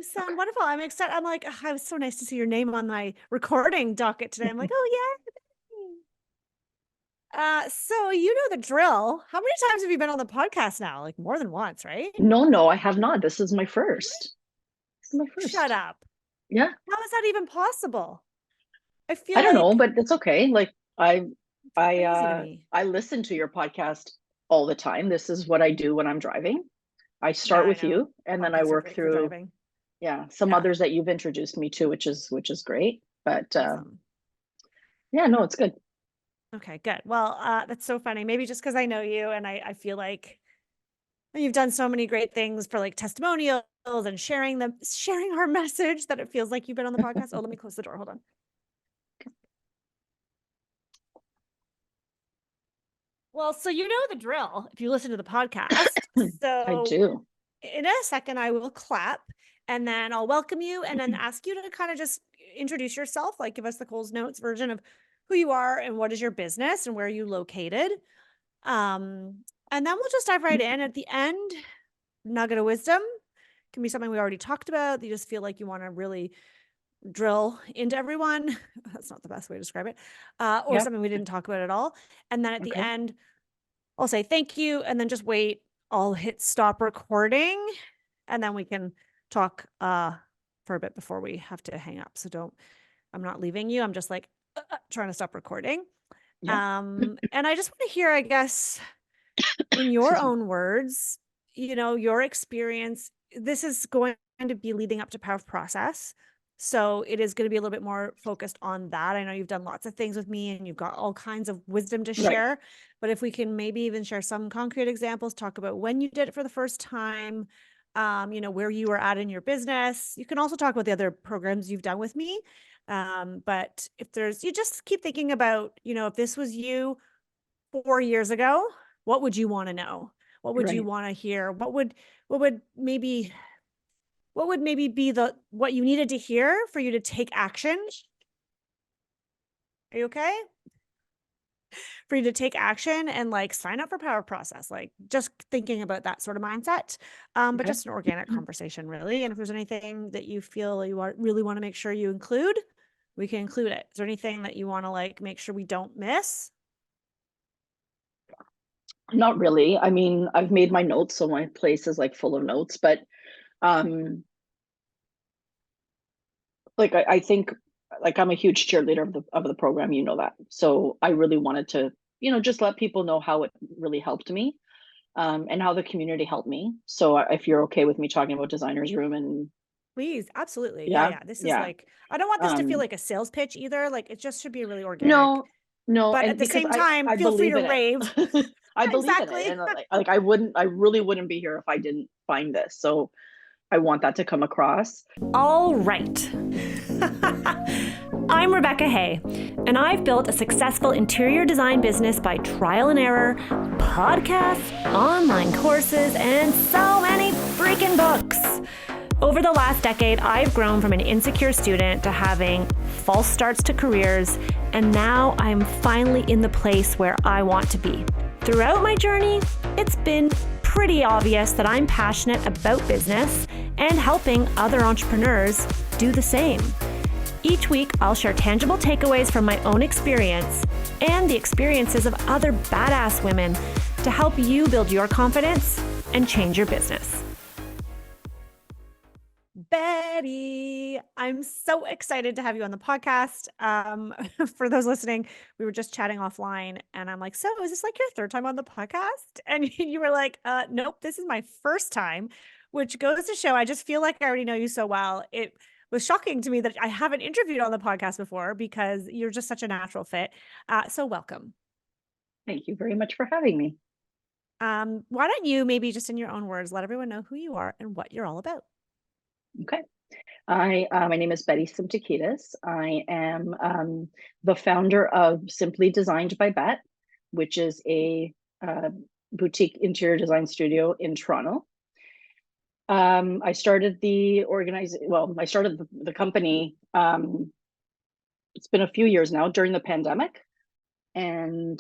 You sound wonderful. I'm excited. I'm like, it was so nice to see your name on my recording docket today. I'm like, oh yeah. So you know the drill. How many times have you been on the podcast now? Like more than once, right? No, I have not. This is my first. This is my Shut first. up. Yeah. How is that even possible? I I feel don't know, like but it's okay. Like I crazy to uh me. I listen to your podcast all the time. This is what I do when I'm driving. I Yeah, start I with know. you and then I Podcasts are work great for through, driving. yeah, some Yeah, others that you've introduced me to, which is great. But awesome. yeah, no, it's good. Okay, good. Well, that's so funny. Maybe just because I know you and I feel like you've done so many great things for like testimonials and sharing our message that it feels like you've been on the podcast. Oh, let me close the door. Hold on. Well, so you know the drill if you listen to the podcast. I So do. in a second, I will clap and then I'll welcome you and then ask you to kind of just introduce yourself, like give us the Coles Notes version of who you are and what is your business and where are you located. Um, and then we'll just dive right in. At the end, nugget of wisdom can be something we already talked about. That you just feel like you want to really drill into everyone. That's not the best way to describe it. Or Yep. something we didn't talk about at all. And then at the Okay. end, I'll say thank you and then just wait. I'll hit stop recording and then we can talk for a bit before we have to hang up. So I'm not leaving you. I'm just like trying to stop recording. Yeah. And I just want to hear, I guess, in your Excuse me. own words, your experience. This is going to be leading up to Power of Process. So it is going to be a little bit more focused on that. I know you've done lots of things with me and you've got all kinds of wisdom to Right. share. But if we can maybe even share some concrete examples, talk about when you did it for the first time, where you were at in your business. You can also talk about the other programs you've done with me. But you just keep thinking about, if this was you 4 years ago, what would you want to know? What would you Right. want to hear? What would maybe be what you needed to hear for you to take action? Are you okay? For you to take action and like sign up for Power Process, like just thinking about that sort of mindset. But Okay. just an organic conversation, really. And if there's anything that you feel really want to make sure you include, we can include it. Is there anything that you want to like make sure we don't miss? Not really. I mean, I've made my notes, so my place is like full of notes, but um like I think like I'm a huge cheerleader of the program, you know that. So I really wanted to, just let people know how it really helped me, and how the community helped me. So if you're okay with me talking about Designer's Room and Please, absolutely. Yeah, yeah, yeah. This is yeah. like, I don't want this to feel Um, like a sales pitch either. Like, it just should be really organic. no, no, But at and the because same I time, I feel free believe to in rave. it. I believe in it, Exactly. and like I really wouldn't be here if I didn't find this. So I want that to come across. All right. I'm Rebecca Hay, and I've built a successful interior design business by trial and error, podcasts, online courses, and so many freaking books. Over the last decade, I've grown from an insecure student to having false starts to careers, and now I'm finally in the place where I want to be. Throughout my journey, it's been pretty obvious that I'm passionate about business and helping other entrepreneurs do the same. Each week, I'll share tangible takeaways from my own experience and the experiences of other badass women to help you build your confidence and change your business. Betty, I'm so excited to have you on the podcast. For those listening, we were just chatting offline and I'm like, so is this like your third time on the podcast? And you were like, nope, this is my first time, which goes to show I just feel like I already know you so well. It was shocking to me that I haven't interviewed on the podcast before because you're just such a natural fit. So welcome. Thank you very much for having me. Why don't you maybe just in your own words, let everyone know who you are and what you're all about? Okay. My name is Betty Simtikidis. I am the founder of Simply Designed by Bet, which is a uh, boutique interior design studio in Toronto. I started I started the company. It's been a few years now during the pandemic, and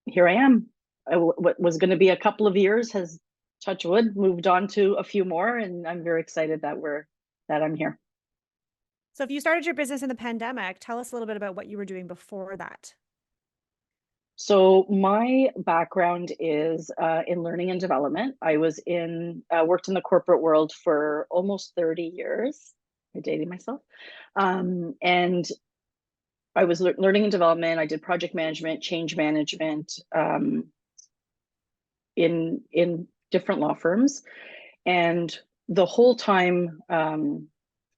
here I am. What was going to be a couple of years has touch wood, moved on to a few more, and I'm very excited that I'm here. So if you started your business in the pandemic, tell us a little bit about what you were doing before that. So my background is in learning and development. I was in worked in the corporate world for almost 30 years. I'm dating myself. And I was learning and development. I did project management, change management in different law firms. And the whole time,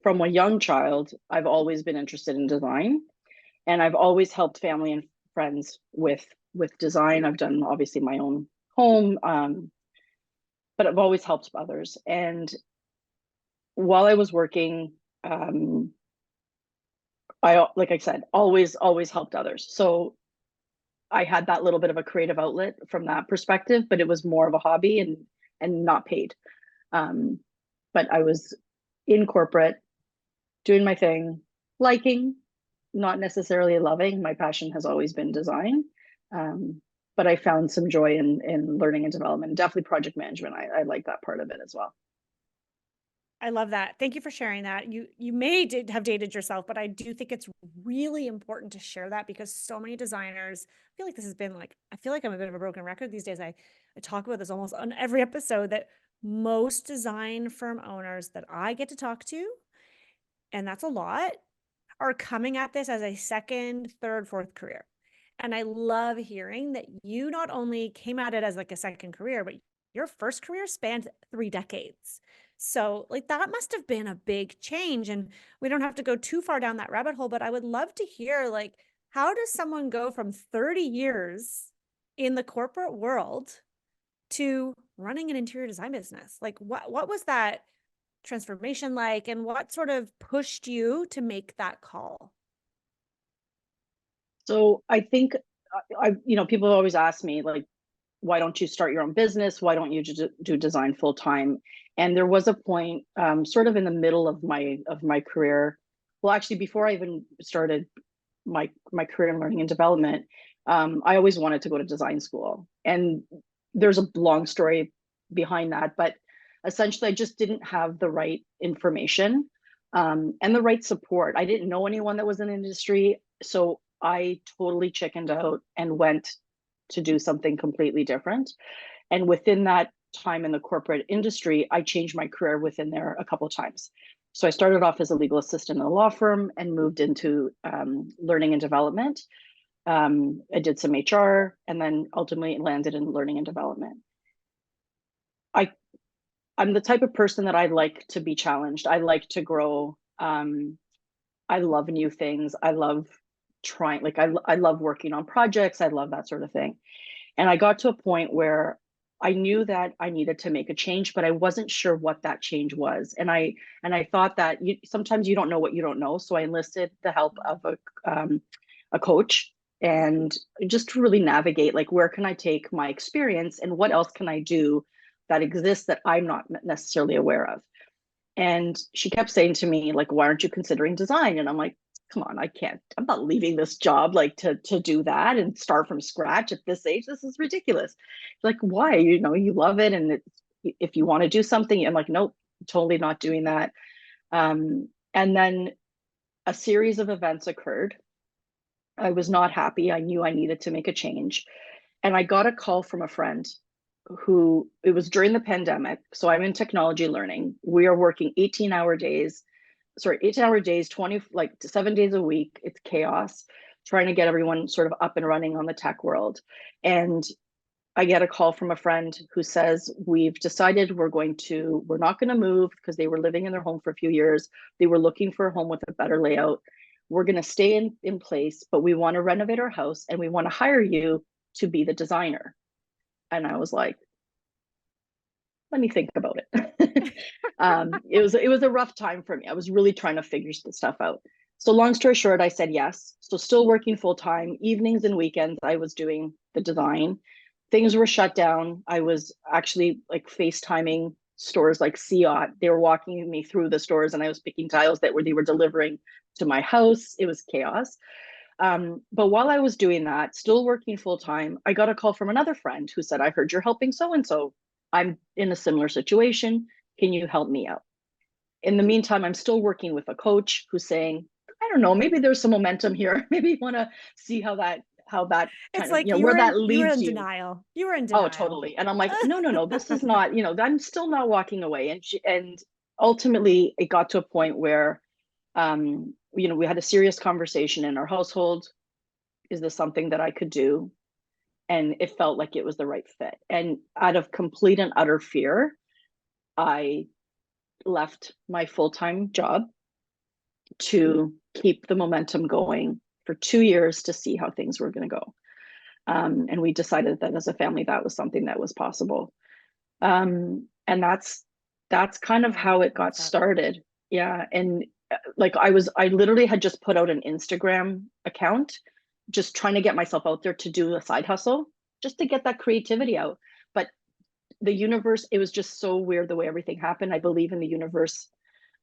from a young child, I've always been interested in design, and I've always helped family and friends with design. I've done obviously my own home, but I've always helped others. And while I was working, I, like I said, always helped others. So I had that little bit of a creative outlet from that perspective, but it was more of a hobby and not paid. Um, but I was in corporate, doing my thing, liking, not necessarily loving. My passion has always been design. But I found some joy in learning and development. Definitely project management. I like that part of it as well. I love that. Thank you for sharing that. You may have dated yourself, but I do think it's really important to share that because so many designers, I feel like this has been like, I feel like I'm a bit of a broken record these days. I talk about this almost on every episode that most design firm owners that I get to talk to, and that's a lot, are coming at this as a second, third, fourth career. And I love hearing that you not only came at it as like a second career, but your first career spanned 3 decades. So, like, that must have been a big change. And we don't have to go too far down that rabbit hole, but I would love to hear, like, how does someone go from 30 years in the corporate world to running an interior design business? Like, what was that transformation like, and what sort of pushed you to make that call? So I think people always ask me like, why don't you start your own business? Why don't you do design full time? And there was a point, sort of in the middle of my career. Well, actually, before I even started my career in learning and development, I always wanted to go to design school. And there's a long story behind that, but essentially, I just didn't have the right information, and the right support. I didn't know anyone that was in the industry, so I totally chickened out and went to do something completely different. And within that time in the corporate industry, I changed my career within there a couple of times. So I started off as a legal assistant in a law firm and moved into learning and development. I did some HR and then ultimately landed in learning and development. I I'm the type of person that I like to be challenged. I like to grow. I love new things. I love trying, like, I love working on projects. I love that sort of thing. And I got to a point where I knew that I needed to make a change, but I wasn't sure what that change was. And I thought that sometimes you don't know what you don't know. So I enlisted the help of a coach, and just to really navigate, like, where can I take my experience and what else can I do that exists that I'm not necessarily aware of. And she kept saying to me, like, why aren't you considering design? And I'm like, come on, I can't. I'm not leaving this job like to do that and start from scratch at this age. This is ridiculous. Like, why? You love it, and if you want to do something, I'm like, nope, totally not doing that. And then a series of events occurred. I was not happy. I knew I needed to make a change. And I got a call from a friend who, it was during the pandemic. So I'm in technology learning. We are working 18-hour days, 18-hour days, 20, like 7 days a week. It's chaos trying to get everyone sort of up and running on the tech world. And I get a call from a friend who says, we've decided we're not going to move, because they were living in their home for a few years. They were looking for a home with a better layout. We're going to stay in place, but we want to renovate our house and we want to hire you to be the designer. And I was like, let me think about it. It was a rough time for me. I was really trying to figure the stuff out. So long story short, I said yes. So still working full time, evenings and weekends, I was doing the design. Things were shut down. I was actually like FaceTiming stores like Seat. They were walking me through the stores, and I was picking tiles they were delivering to my house. It was chaos. But while I was doing that, still working full time, I got a call from another friend who said, I heard you're helping so and so I'm in a similar situation. Can you help me out? In the meantime, I'm still working with a coach who's saying, I don't know, maybe there's some momentum here. Maybe you want to see how that It's kind of, like where that you were leads in you. denial. You were in Oh, denial. totally. And I'm like, no, no, no, this is not, I'm still not walking away. And ultimately it got to a point where, we had a serious conversation in our household. Is this something that I could do? And it felt like it was the right fit. And out of complete and utter fear, I left my full-time job to keep the momentum going for 2 years to see how things were going to go. And we decided that as a family, that was something that was possible. And that's kind of how it got started. Yeah. And like I literally had just put out an Instagram account, just trying to get myself out there to do a side hustle, just to get that creativity out. But the universe, it was just so weird the way everything happened. I believe in the universe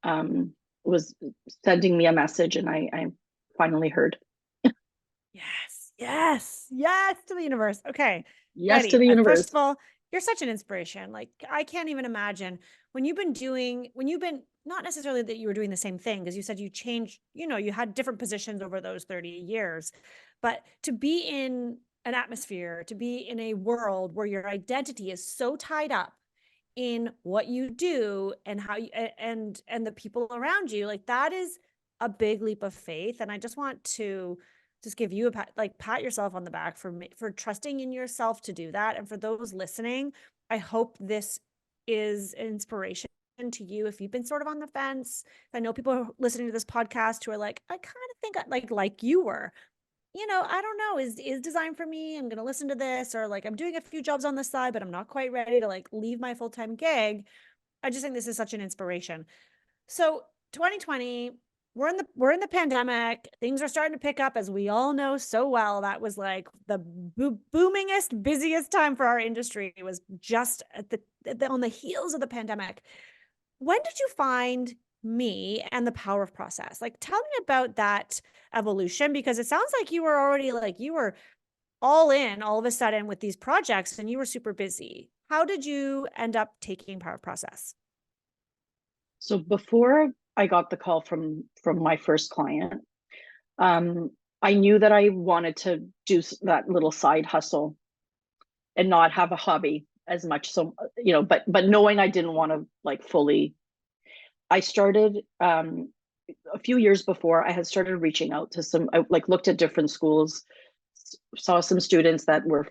um, was sending me a message, and I finally heard. Yes, yes, yes to the universe. Okay, Yes to Betty, the first universe. of all, you're such an inspiration. Like, I can't even imagine when you've been, not necessarily that you were doing the same thing, because you said you changed, you had different positions over those 30 years, but to be in an atmosphere, to be in a world where your identity is so tied up in what you do and how you, and the people around you, like that is a big leap of faith. And I just want to just give you a pat yourself on the back for trusting in yourself to do that. And for those listening, I hope this is an inspiration to you if you've been sort of on the fence. I know people are listening to this podcast who are like, I kind of think like you were, I don't know, is design for me? I'm going to listen to this, or like I'm doing a few jobs on the side, but I'm not quite ready to like leave my full-time gig. I just think this is such an inspiration. So 2020, we're in the pandemic. Things are starting to pick up, as we all know so well. That was like the boomingest, busiest time for our industry. It was just on the heels of the pandemic. When did you find me and the power of process? Like, tell me about that evolution, because it sounds like you were already like you were all in all of a sudden with these projects and you were super busy. How did you end up taking power of process? So before I got the call from my first client, um, I knew that I wanted to do that little side hustle and not have a hobby as much. So, but knowing I didn't want to like fully, I started a few years before. I had started reaching out to I like looked at different schools, saw some students that were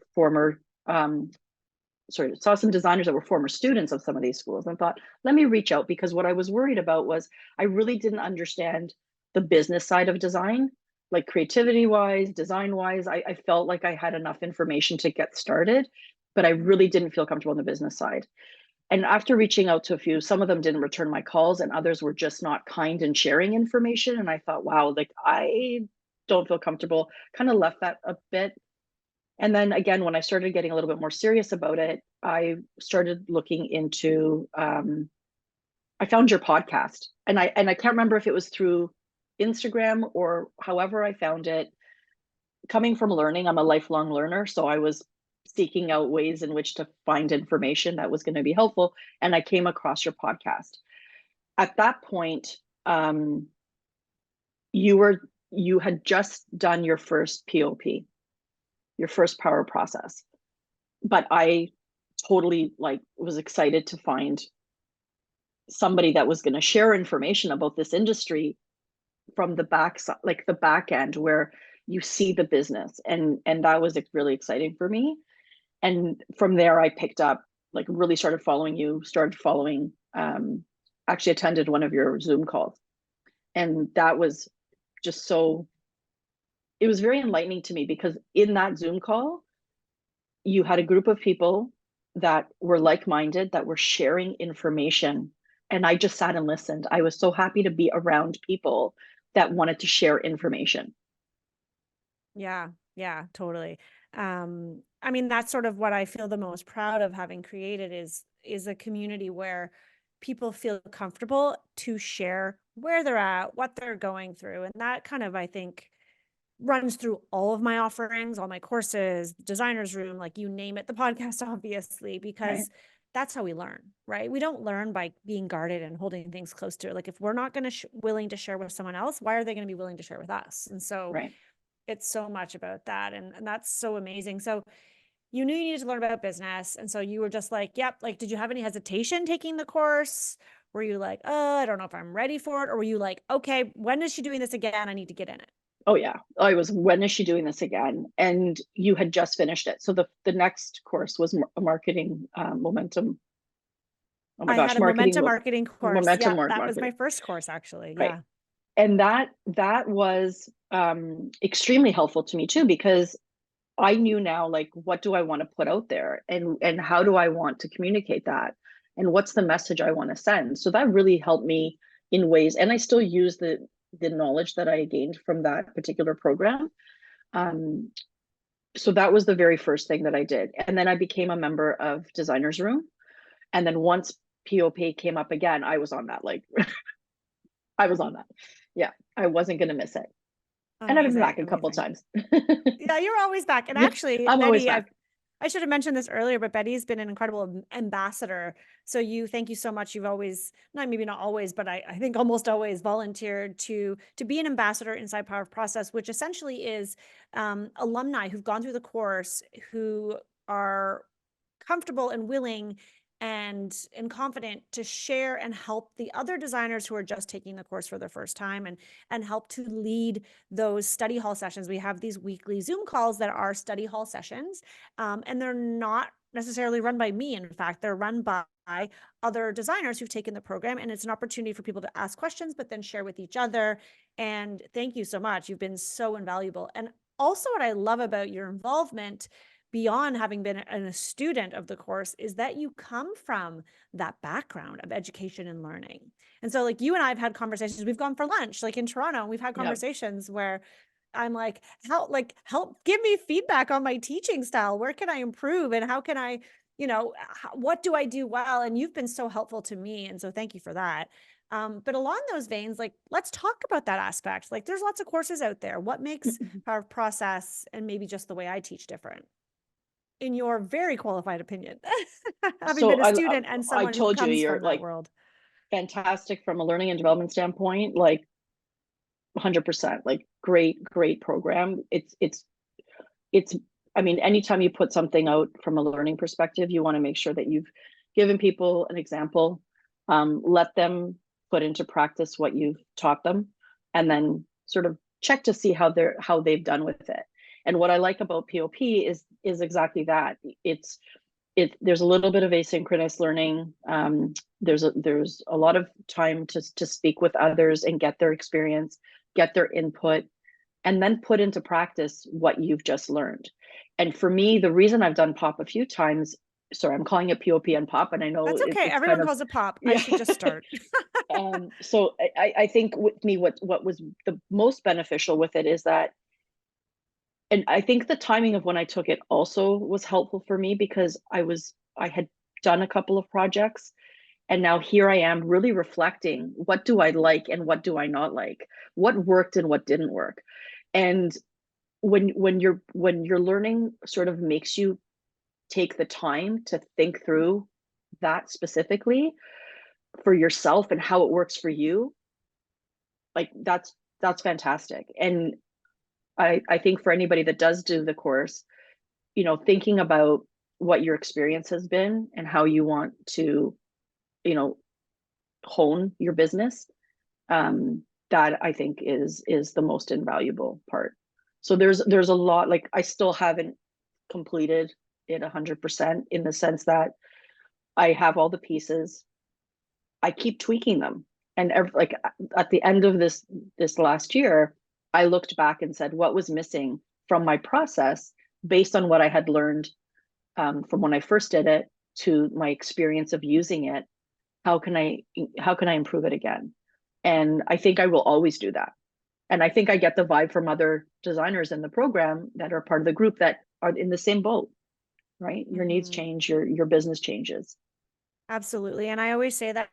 saw some designers that were former students of some of these schools, and thought, let me reach out, because what I was worried about was I really didn't understand the business side of design, like creativity wise, design wise. I felt like I had enough information to get started, but I really didn't feel comfortable on the business side. And after reaching out to a few, some of them didn't return my calls, and others were just not kind in sharing information. And I thought, wow, like I don't feel comfortable, kind of left that a bit. And then again, when I started getting a little bit more serious about it, I started looking into, I found your podcast, and I can't remember if it was through Instagram or however I found it. Coming from learning, I'm a lifelong learner, so I was seeking out ways in which to find information that was going to be helpful, and I came across your podcast. At that point, you had just done your first POP, your first power process, but I totally like was excited to find somebody that was going to share information about this industry from the back, like the back end where you see the business, and that was like really exciting for me. And from there I picked up, like really started following you, started following, actually attended one of your Zoom calls, and that was just so, it was very enlightening to me, because in that Zoom call you had a group of people that were like-minded, that were sharing information, and I just sat and listened. I was so happy to be around people that wanted to share information. Yeah, yeah, totally. I mean, that's sort of what I feel the most proud of having created is a community where people feel comfortable to share where they're at, what they're going through. And that kind of, I think, runs through all of my offerings, all my courses, designer's room, like you name it, the podcast, obviously, Right. because that's how we learn, right? We don't learn by being guarded and holding things close to it. Like if we're not going to willing to share with someone else, why are they going to be willing to share with us? And so Right. it's so much about that. And that's so amazing. So you knew you needed to learn about business. And so you were just like, yep. Like, did you have any hesitation taking the course? Were you like, oh, I don't know if I'm ready for it? Or were you like, okay, when is she doing this again? I need to get in it. Oh yeah. I was, when is she doing this again? And you had just finished it. So the next course was marketing momentum. Oh my I gosh, had a momentum marketing course. momentum Yeah, that was my marketing. first course, actually. Right. Yeah. And that was extremely helpful to me too, because I knew now, like, what do I want to put out there, and how do I want to communicate that, and what's the message I want to send. So that really helped me in ways, and I still use the knowledge that I gained from that particular program. Um, so that was the very first thing that I did, and then I became a member of Designers Room, and then once POP came up again, I was on that. Like, I was on that. Yeah, I wasn't going to miss it, and I've been Amazing. back a couple Amazing. times. Yeah, you're always back. And Yeah, actually, I'm always Betty, back. I should have mentioned this earlier, but Betty's been an incredible ambassador. So thank you so much. You've always, not maybe not always, but I think almost always volunteered to be an ambassador inside Power of Process, which essentially is alumni who've gone through the course, who are comfortable and willing and confident to share and help the other designers who are just taking the course for the first time, and help to lead those study hall sessions. We have these weekly Zoom calls that are study hall sessions, and they're not necessarily run by me. In fact, they're run by other designers who've taken the program, and it's an opportunity for people to ask questions, but then share with each other. And thank you so much. You've been so invaluable. And also what I love about your involvement beyond having been a student of the course is that you come from that background of education and learning. And so like you and I have had conversations, we've gone for lunch, like in Toronto, and we've had Yeah. conversations where I'm like, help give me feedback on my teaching style. Where can I improve? And how can I, what do I do well? And you've been so helpful to me. And so thank you for that. But along those veins, like, let's talk about that aspect. Like there's lots of courses out there. What makes our process and maybe just the way I teach different, in your very qualified opinion, having So been a student and I someone who told you, comes you're from that like world? fantastic from a learning and development standpoint, like 100%, like great program. It's I mean, anytime you put something out from a learning perspective, you want to make sure that you've given people an example, let them put into practice what you've taught them, and then sort of check to see how they've done with it. And what I like about POP is exactly that. There's a little bit of asynchronous learning. There's a lot of time to speak with others and get their experience, get their input, and then put into practice what you've just learned. And for me, the reason I've done POP a few times, sorry, I'm calling it POP and POP, and I know That's okay. it's kind Everyone of, calls it pop. I yeah. should just start. So I think with me, what was the most beneficial with it is that, and I think the timing of when I took it also was helpful for me, because I had done a couple of projects, and now here I am really reflecting, what do I like and what do I not like? What worked and what didn't work? And when your learning sort of makes you take the time to think through that specifically for yourself and how it works for you, like that's fantastic. And I think for anybody that does do the course, thinking about what your experience has been and how you want to, you know, hone your business, that I think is the most invaluable part. So there's a lot, like I still haven't completed it 100%, in the sense that I have all the pieces. I keep tweaking them, and like at the end of this last year, I looked back and said, what was missing from my process based on what I had learned, from when I first did it to my experience of using it. How can I improve it again? And I think I will always do that. And I think I get the vibe from other designers in the program that are part of the group that are in the same boat, right? Your needs Mhm. change, your business changes. Absolutely. And I always say that,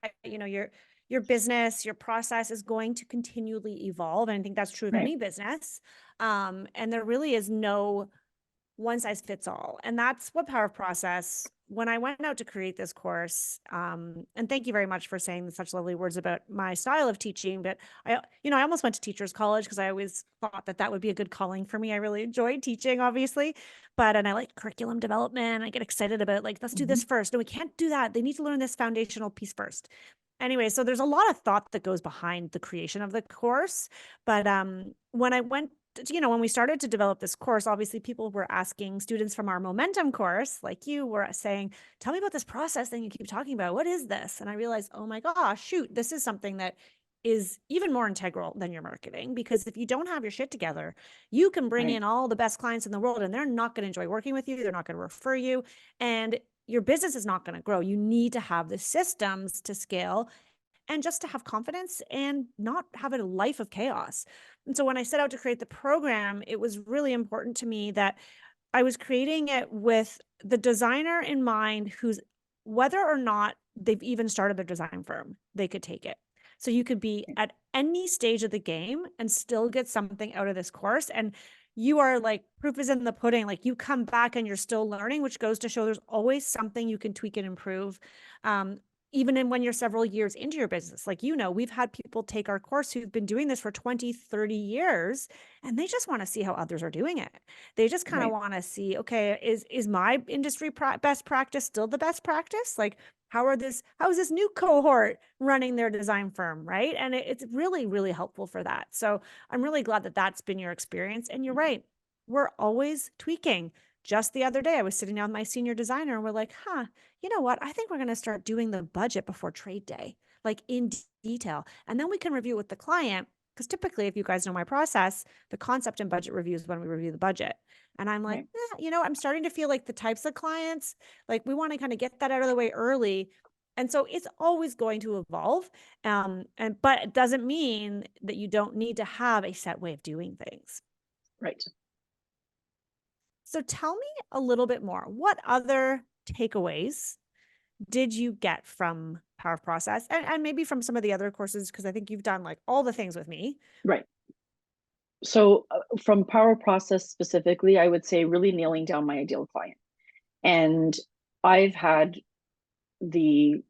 your business, your process is going to continually evolve. And I think that's true of Right. any business. And there really is no one size fits all. And that's what Power of Process, when I went out to create this course, and thank you very much for saying such lovely words about my style of teaching, but I almost went to teachers college because I always thought that that would be a good calling for me. I really enjoyed teaching, obviously, and I like curriculum development. I get excited about like, let's do Mhm. this first. No, we can't do that. They need to learn this foundational piece first. Anyway, so there's a lot of thought that goes behind the creation of the course. But when I went, when we started to develop this course, obviously people were asking, students from our momentum course, like you, were saying, tell me about this process thing you keep talking about. What is this? And I realized, oh my gosh, shoot, this is something that is even more integral than your marketing, because if you don't have your shit together, you can bring Right. in all the best clients in the world and they're not going to enjoy working with you. They're not going to refer you. And your business is not going to grow. You need to have the systems to scale and just to have confidence and not have a life of chaos. And so when I set out to create the program, it was really important to me that I was creating it with the designer in mind, who's, whether or not they've even started their design firm, they could take it. So you could be at any stage of the game and still get something out of this course. And you are like, proof is in the pudding. Like, you come back and you're still learning, which goes to show there's always something you can tweak and improve. Um, Even when you're several years into your business, like, we've had people take our course who've been doing this for 20, 30 years, and they just want to see how others are doing it. They just kind of Right. want to see, okay, is my industry best practice still the best practice? Like, how is this new cohort running their design firm, right? And it's really, really helpful for that. So I'm really glad that that's been your experience. And you're right, we're always tweaking. Just the other day, I was sitting down with my senior designer and we're like, you know what? I think we're going to start doing the budget before trade day, like in detail. And then we can review with the client. Because typically, if you guys know my process, the concept and budget reviews when we review the budget. And I'm like, Right. I'm starting to feel like the types of clients, like, we want to kind of get that out of the way early. And so it's always going to evolve. But it doesn't mean that you don't need to have a set way of doing things. Right. So tell me a little bit more. What other takeaways did you get from Power Process, and maybe from some of the other courses? Because I think you've done like all the things with me. Right. So from Power Process specifically, I would say really nailing down my ideal client. And I've had the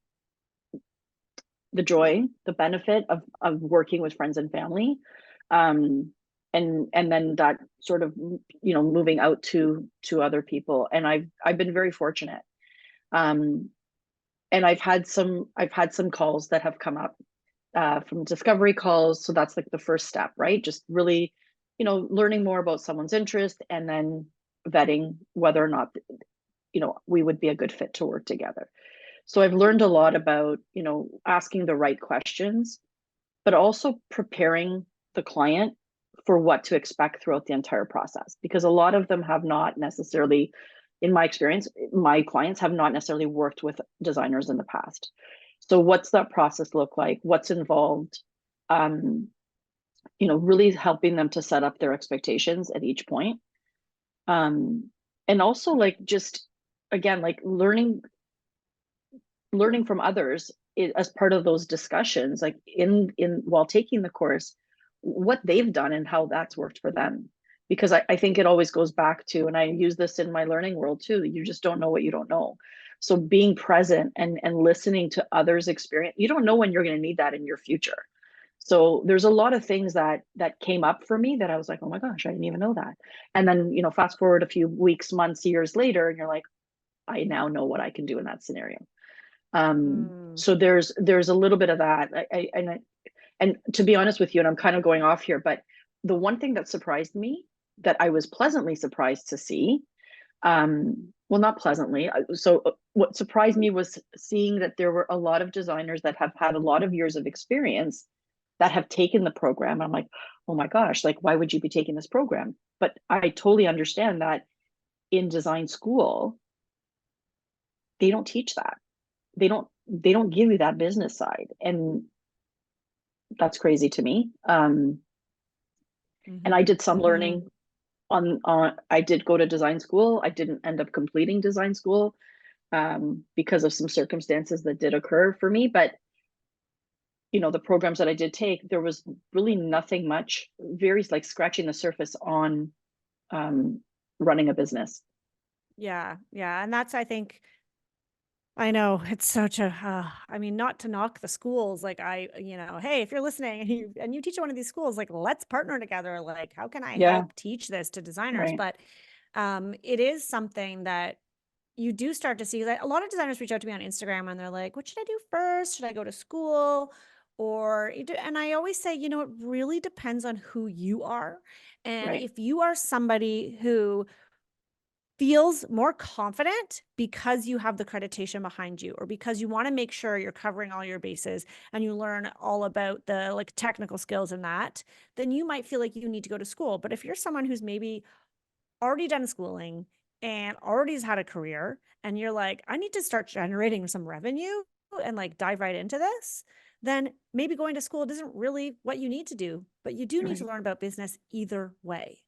joy, the benefit of working with friends and family. Um, and then that sort of, moving out to other people. And I've been very fortunate. Um, and I've had some calls that have come up from discovery calls. So that's like the first step, right? Just really, learning more about someone's interest and then vetting whether or not, we would be a good fit to work together. So I've learned a lot about, asking the right questions, but also preparing the client for what to expect throughout the entire process. Because a lot of them have not necessarily, in my experience, my clients have not necessarily worked with designers in the past. So what's that process look like? What's involved? Um, really helping them to set up their expectations at each point. And also like just again, like learning from others as part of those discussions, like in while taking the course, what they've done and how that's worked for them. Because I think it always goes back to, and I use this in my learning world too, you just don't know what you don't know. So being present and listening to others' experience, you don't know when you're going to need that in your future. So there's a lot of things that came up for me that I was like, oh my gosh, I didn't even know that. And then, fast forward a few weeks, months, years later, and you're like, I now know what I can do in that scenario. Mm. So there's a little bit of that. And to be honest with you, and I'm kind of going off here, but the one thing that surprised me, that I was pleasantly surprised to see, well, not pleasantly. So what surprised me was seeing that there were a lot of designers that have had a lot of years of experience that have taken the program. I'm like, oh my gosh, like, why would you be taking this program? But I totally understand that in design school, they don't teach that. They don't give you that business side. And that's crazy to me. And I Mm-hmm. did some Mm-hmm. learning on I did go to design school. I didn't end up completing design school because of some circumstances that did occur for me. But the programs that I did take, there was really nothing much, very like scratching the surface on um, running a business. Yeah. Yeah. And that's, I think, I know it's such a, I mean, not to knock the schools, like hey, if you're listening and you teach at one of these schools, like let's partner together. Like, how can I Yeah, help teach this to designers? right, But it is something that you do start to see that a lot of designers reach out to me on Instagram and they're like, what should I do first? Should I go to school? And I always say, it really depends on who you are. And right, if you are somebody who feels more confident because you have the accreditation behind you, or because you want to make sure you're covering all your bases and you learn all about the like technical skills in that, then you might feel like you need to go to school. But if you're someone who's maybe already done schooling and already has had a career and you're like, I need to start generating some revenue and like dive right into this, then maybe going to school isn't really what you need to do, but you do need to right, learn about business either way.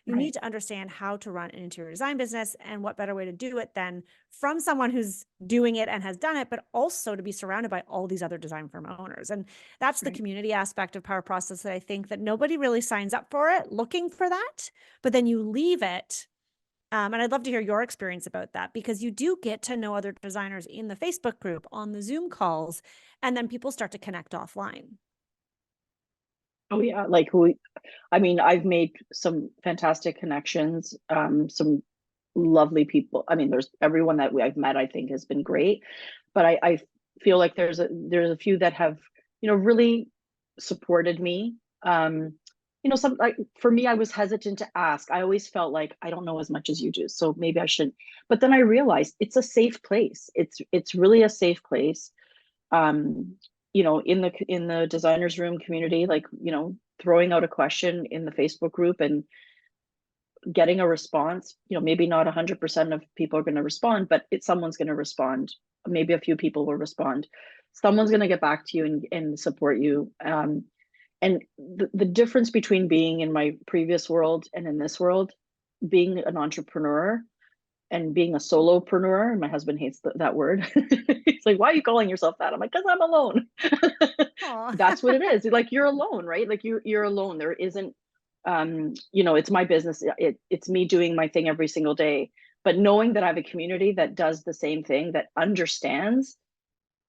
You right, need to understand how to run an interior design business, and what better way to do it than from someone who's doing it and has done it, but also to be surrounded by all these other design firm owners. And that's the right. community aspect of Power Process that I think that nobody really signs up for it looking for that, but then you leave it. And I'd love to hear your experience about that, because you do get to know other designers in the Facebook group, on the Zoom calls, and then people start to connect offline. Oh yeah, I mean, I've made some fantastic connections, some lovely people. I mean, there's everyone that I've met, I think has been great, but I feel like there's a few that have, really supported me. Some like for me, I was hesitant to ask. I always felt like I don't know as much as you do, so maybe I shouldn't. But then I realized it's a safe place. It's really a safe place. um in the designers room community, like, throwing out a question in the Facebook group and getting a response. Maybe not 100% of people are going to respond, but someone's going to respond. Maybe a few people will respond. Someone's going to get back to you and support you. And the difference between being in my previous world and in this world, being an entrepreneur and being a solopreneur, my husband hates that word. He's like, why are you calling yourself that? I'm like, because I'm alone. Aw. That's what it is. Like, you're alone, right? Like, you're alone. There isn't, it's my business. It's me doing my thing every single day. But knowing that I have a community that does the same thing, that understands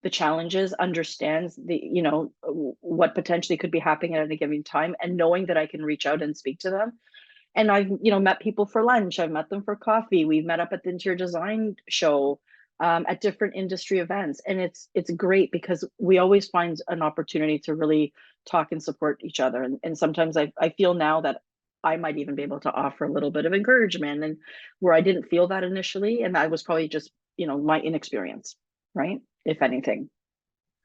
the challenges, understands what potentially could be happening at any given time, and knowing that I can reach out and speak to them. And I've, met people for lunch. I've met them for coffee. We've met up at the interior design show, at different industry events. And it's great because we always find an opportunity to really talk and support each other. And sometimes I feel now that I might even be able to offer a little bit of encouragement, and where I didn't feel that initially. And that was probably just, my inexperience, right? If anything.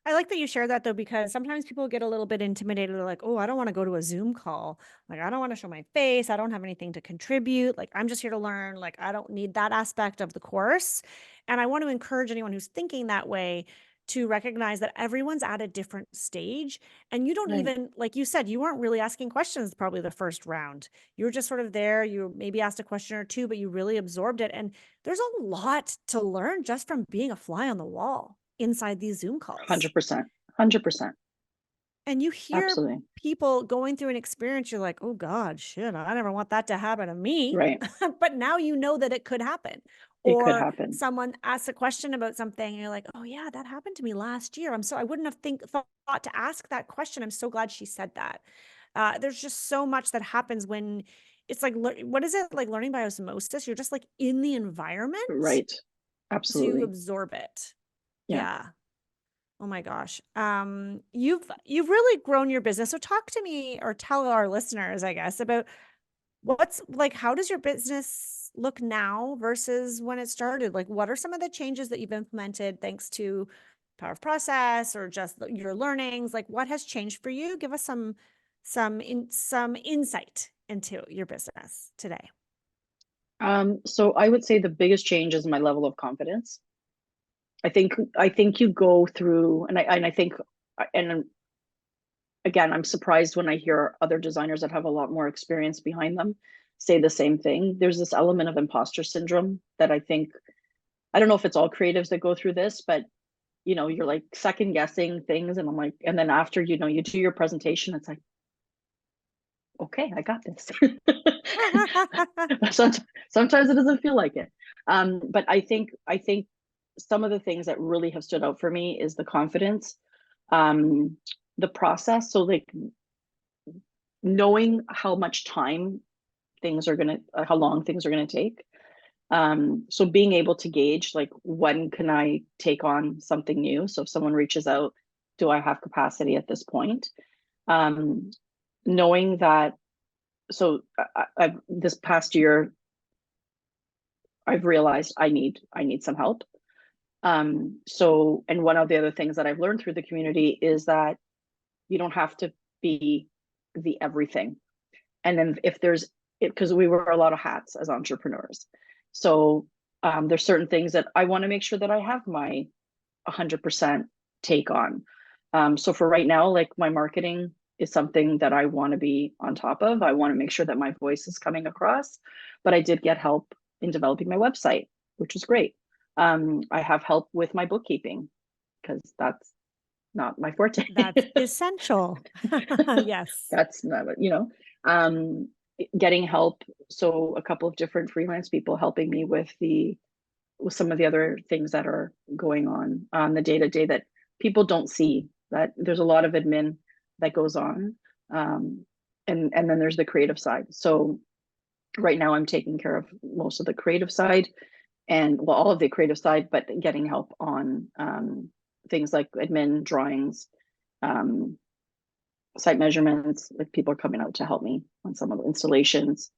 I like that you share that though, because sometimes people get a little bit intimidated. They're like, oh, I don't want to go to a Zoom call. Like, I don't want to show my face. I don't have anything to contribute. Like, I'm just here to learn. Like, I don't need that aspect of the course. And I want to encourage anyone who's thinking that way to recognize that everyone's at a different stage. And you don't Right. even, like you said, you weren't really asking questions probably the first round. You were just sort of there. You maybe asked a question or two, but you really absorbed it. And there's a lot to learn just from being a fly on the wall inside these Zoom calls. 100%. 100%. And you hear Absolutely. people going through an experience, you're like, oh God, shit, I never want that to happen to me. Right. But now you know that it could happen. It could Or happen. someone asks a question about something and you're like, oh yeah, that happened to me last year. I wouldn't have thought to ask that question. I'm so glad she said that. There's just so much that happens when it's like, what is it like learning by osmosis? You're just like in the environment, Right. so you Absolutely. absorb it. Yeah. Yeah. Oh my gosh. You've really grown your business. So talk to me, or tell our listeners, I guess, about what's like, how does your business look now versus when it started? Like, what are some of the changes that you've implemented thanks to Power of Process, or just your learnings? Like, what has changed for you? Give us some insight into your business today. So I would say the biggest change is my level of confidence. I think you go through, and I think, and again, I'm surprised when I hear other designers that have a lot more experience behind them say the same thing. There's this element of imposter syndrome that I don't know if it's all creatives that go through this, but you're like second guessing things, and I'm like, and then after, you do your presentation, it's like, okay, I got this. Sometimes it doesn't feel like it. But I think some of the things that really have stood out for me is the confidence, um, the process. So like knowing how much time how long things are gonna take. So being able to gauge like when can I take on something new? So if someone reaches out, do I have capacity at this point? Um, Knowing that, so I've this past year, I've realized I need some help. So, and one of the other things that I've learned through the community is that you don't have to be the everything. And then if there's because we wear a lot of hats as entrepreneurs. So there's certain things that I want to make sure that I have my 100% take on. So for right now, like my marketing is something that I want to be on top of. I want to make sure that my voice is coming across, but I did get help in developing my website, which was great. I have help with my bookkeeping because that's not my forte. That's essential. Yes. That's not, um, getting help. So a couple of different freelance people helping me with some of the other things that are going on the day to day that people don't see. That there's a lot of admin that goes on, and then there's the creative side. So right now I'm taking care of most of the creative side, and well, all of the creative side, but getting help on things like admin, drawings, um, site measurements. Like people are coming out to help me on some of the installations.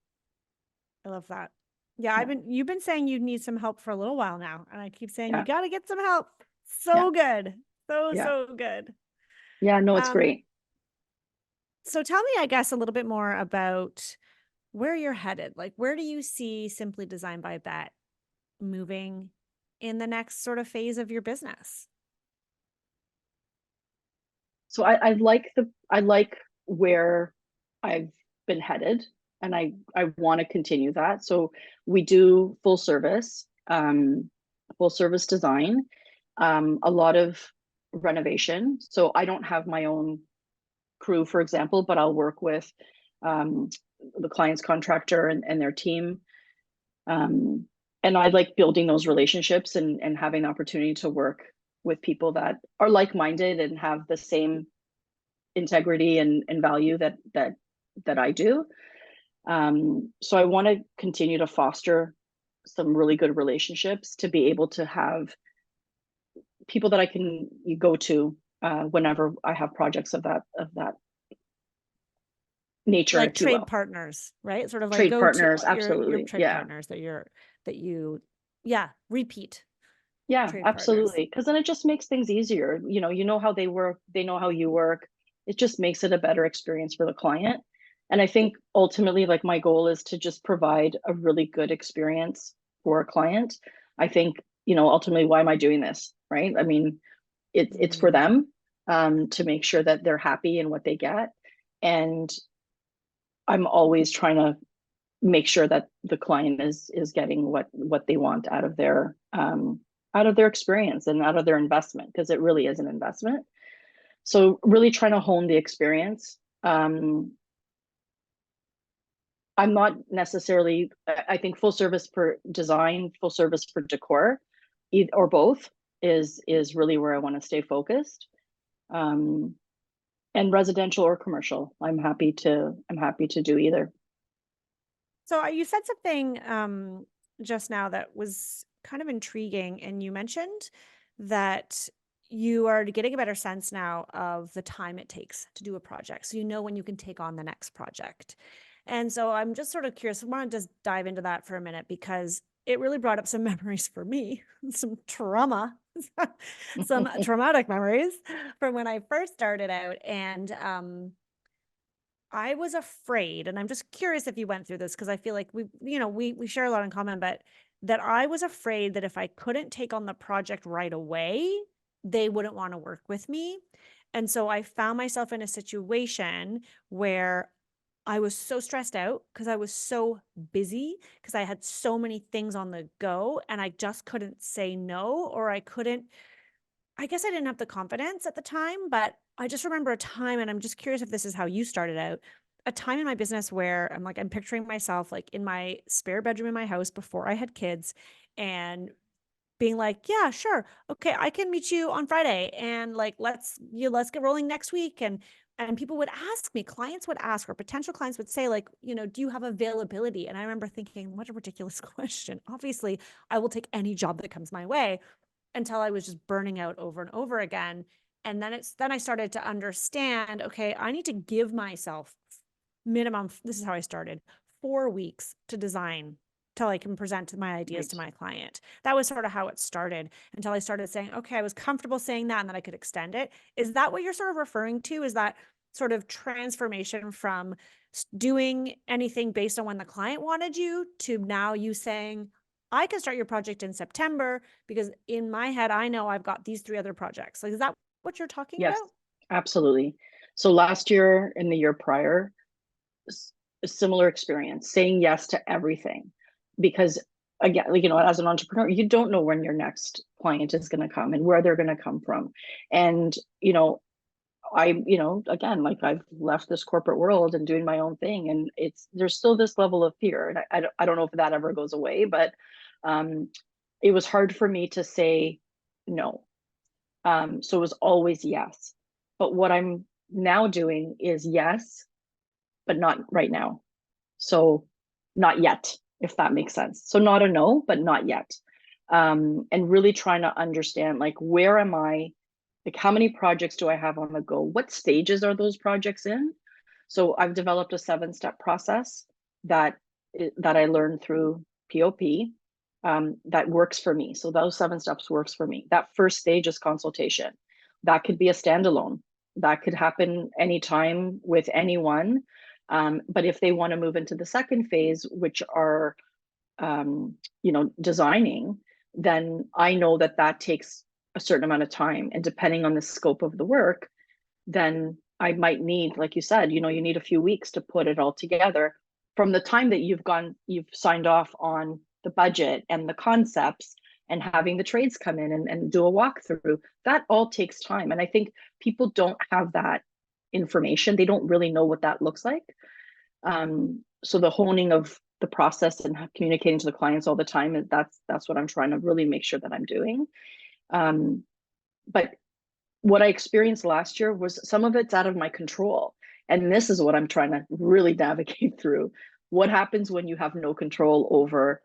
I love that. Yeah, Yeah, you've been saying you need some help for a little while now, and I keep saying you yeah, got to get some help. yeah, So good. So, yeah, so good. yeah. No, it's Um, great. so tell me, I guess, a little bit more about where you're headed. Like, where do you see Simply Designed by Bet moving in the next sort of phase of your business? So I like where I've been headed, and I want to continue that. So we do full service design, a lot of renovation. So I don't have my own crew, for example, but I'll work with um, the client's contractor and their team. Um, and I like building those relationships and having the opportunity to work with people that are like-minded and have the same integrity and value that I do. So I want to continue to foster some really good relationships to be able to have people that I can go to whenever I have projects of that nature, Like if you trade will. partners, right? Sort of like Trade go to partners, your absolutely. trade Yeah. partners yeah, repeat Yeah, trade partners. absolutely. Because then it just makes things easier. You know how they work, they know how you work. It just makes it a better experience for the client. And I think ultimately, like my goal is to just provide a really good experience for a client. I think, ultimately, why am I doing this? Right? I mean, it's for Mm. them, to make sure that they're happy in what they get. And I'm always trying to make sure that the client is getting what they want out of their experience and out of their investment, because it really is an investment. So really trying to hone the experience. I'm not necessarily, I think full service for design, full service for decor, or both is really where I want to stay focused. um, and residential or commercial, I'm happy to do either. So you said something just now that was kind of intriguing, and you mentioned that you are getting a better sense now of the time it takes to do a project. So you know when you can take on the next project. And so I'm just sort of curious. I want to just dive into that for a minute because it really brought up some memories for me, some trauma, some traumatic memories from when I first started out. And I was afraid, and I'm just curious if you went through this because I feel like we share a lot in common, but that I was afraid that if I couldn't take on the project right away, they wouldn't want to work with me. And so I found myself in a situation where I was so stressed out because I was so busy because I had so many things on the go and I just couldn't say no, or I guess I didn't have the confidence at the time, but I just remember a time, and I'm just curious if this is how you started out, a time in my business where I'm picturing myself like in my spare bedroom in my house before I had kids and being like, yeah, sure. Okay, I can meet you on Friday and like let's get rolling next week. And people would ask me, clients would ask, or potential clients would say, like, do you have availability? And I remember thinking, what a ridiculous question. Obviously, I will take any job that comes my way, until I was just burning out over and over again. And then I started to understand, okay, I need to give myself minimum, this is how I started, 4 weeks to design till I can present my ideas Right. to my client. That was sort of how it started, until I started saying, okay, I was comfortable saying that and then I could extend it. Is that what you're sort of referring to? Is that sort of transformation from doing anything based on when the client wanted you to now you saying, I can start your project in September because in my head, I know I've got these 3 other projects. Like, is that what you're talking Yes, about? absolutely. So last year and the year prior, a similar experience, saying yes to everything. Because again, like, as an entrepreneur, you don't know when your next client is going to come and where they're going to come from. And, again, like I've left this corporate world and doing my own thing, and there's still this level of fear. And I don't know if that ever goes away, but um, it was hard for me to say no. So it was always yes. But what I'm now doing is yes, but not right now. So not yet, if that makes sense. So not a no, but not yet. And really trying to understand, like, where am I? Like, how many projects do I have on the go? What stages are those projects in? So I've developed a 7-step process that that I learned through POP, that works for me. So those 7 steps works for me. That first stage is consultation. That could be a standalone. That could happen anytime with anyone. But if they want to move into the second phase, which are designing, then I know that that takes a certain amount of time. And depending on the scope of the work, then I might need, like you said, you need a few weeks to put it all together from the time that you've signed off on the budget and the concepts and having the trades come in and do a walkthrough. That all takes time. And I think people don't have that information. They don't really know what that looks like. So the honing of the process and communicating to the clients all the time, that's what I'm trying to really make sure that I'm doing. But what I experienced last year was some of it's out of my control. And this is what I'm trying to really navigate through. What happens when you have no control over,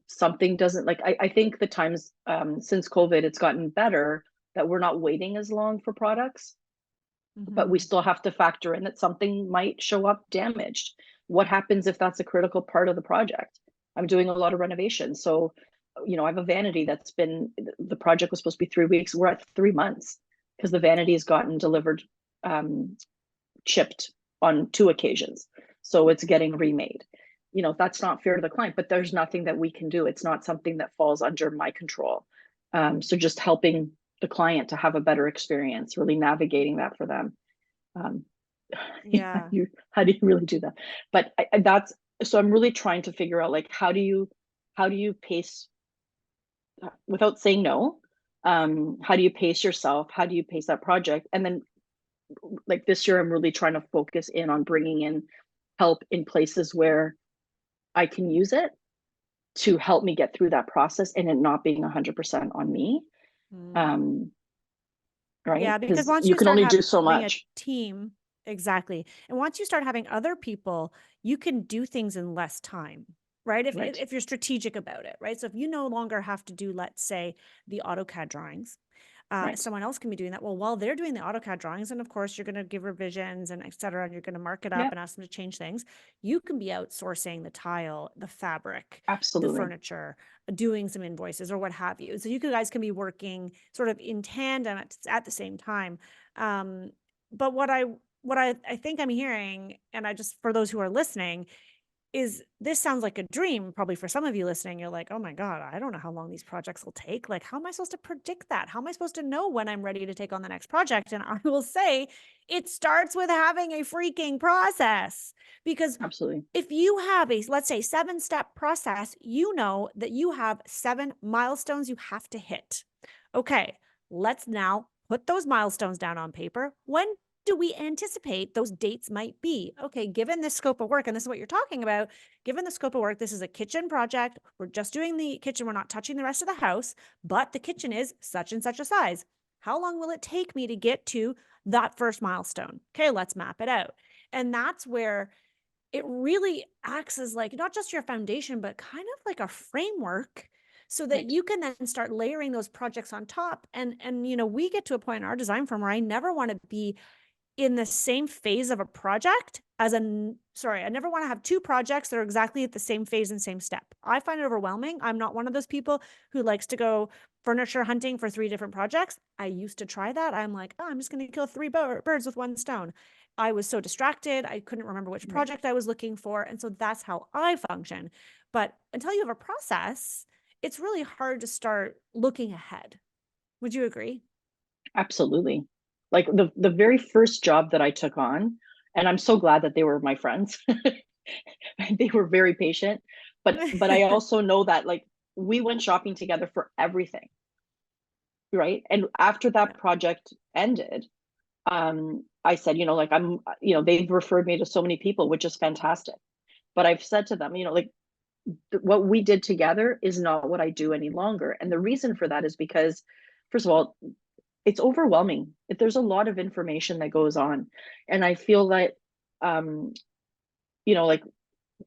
something doesn't, like, I think the times since COVID, it's gotten better that we're not waiting as long for products, but we still have to factor in that something might show up damaged. What happens if that's a critical part of the project? I'm doing a lot of renovations. So, I have a vanity the project was supposed to be 3 weeks. We're at 3 months because the vanity has gotten delivered, chipped on 2 occasions. So it's getting remade. That's not fair to the client, but there's nothing that we can do. It's not something that falls under my control. So just helping the client to have a better experience, really navigating that for them. Yeah. How do you really do that? But so I'm really trying to figure out, like, how do you pace without saying no? How do you pace yourself? How do you pace that project? And then, like, this year, I'm really trying to focus in on bringing in help in places where I can use it to help me get through that process and it not being 100% on me. Mm. Right? Yeah, because Because once you you can start only do so having a much. team, exactly. And once you start having other people, you can do things in less time, right? If Right. if you're strategic about it, right? So if you no longer have to do, let's say, the AutoCAD drawings, Right. someone else can be doing that. Well, while they're doing the AutoCAD drawings, and of course you're going to give revisions and et cetera, and you're going to mark it up Yeah, and ask them to change things, you can be outsourcing the tile, the fabric, the absolutely. furniture, doing some invoices or what have you. So you guys can be working sort of in tandem at the same time. But what I think I'm hearing, and I just, for those who are listening, is this sounds like a dream probably for some of you listening. You're like, oh my God, I don't know how long these projects will take. Like, how am I supposed to predict that? How am I supposed to know when I'm ready to take on the next project? And I will say it starts with having a freaking process, because Absolutely. if you have a, let's say, 7-step process, you know that you have 7 milestones you have to hit. Okay, let's now put those milestones down on paper. When do we anticipate those dates might be? Okay, given this scope of work, and this is what you're talking about, given the scope of work, this is a kitchen project. We're just doing the kitchen. We're not touching the rest of the house, but the kitchen is such and such a size. How long will it take me to get to that first milestone? Okay, let's map it out. And that's where it really acts as like not just your foundation, but kind of like a framework so that Right. you can then start layering those projects on top. And you know, we get to a point in our design firm where I never want to be in the same phase of a project as I never want to have two projects that are exactly at the same phase and same step. I find it overwhelming. I'm not one of those people who likes to go furniture hunting for 3 different projects. I used to try that. I'm like, oh, I'm just going to kill 3 birds with 1 stone. I was so distracted. I couldn't remember which Right. project I was looking for. And so that's how I function. But until you have a process, it's really hard to start looking ahead. Would you agree? Absolutely. Like the very first job that I took on, and I'm so glad that they were my friends. They were very patient, but I also know that like we went shopping together for everything, right? And after Yeah. that project ended, I said, like they've referred me to so many people, which is fantastic. But I've said to them, like what we did together is not what I do any longer. And the reason for that is because, first of all, it's overwhelming. If there's a lot of information that goes on, and I feel that, um, like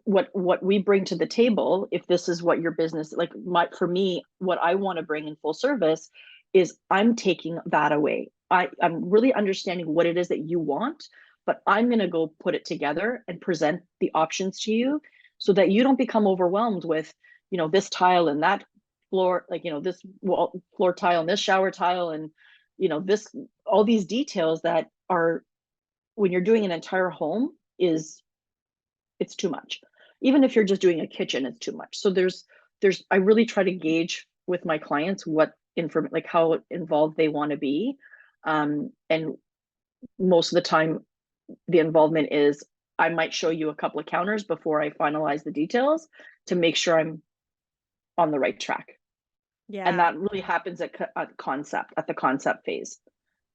what we bring to the table, if this is what your business like, for me, what I want to bring in full service is I'm taking that away. I'm really understanding what it is that you want, but I'm going to go put it together and present the options to you so that you don't become overwhelmed with, this tile and that floor, like, this wall floor tile and this shower tile and, this, all these details that are, when you're doing an entire home, it's too much. Even if you're just doing a kitchen, it's too much. So I really try to gauge with my clients what like how involved they want to be. And most of the time the involvement is I might show you a couple of counters before I finalize the details to make sure I'm on the right track. And Yeah. that really happens at the concept phase,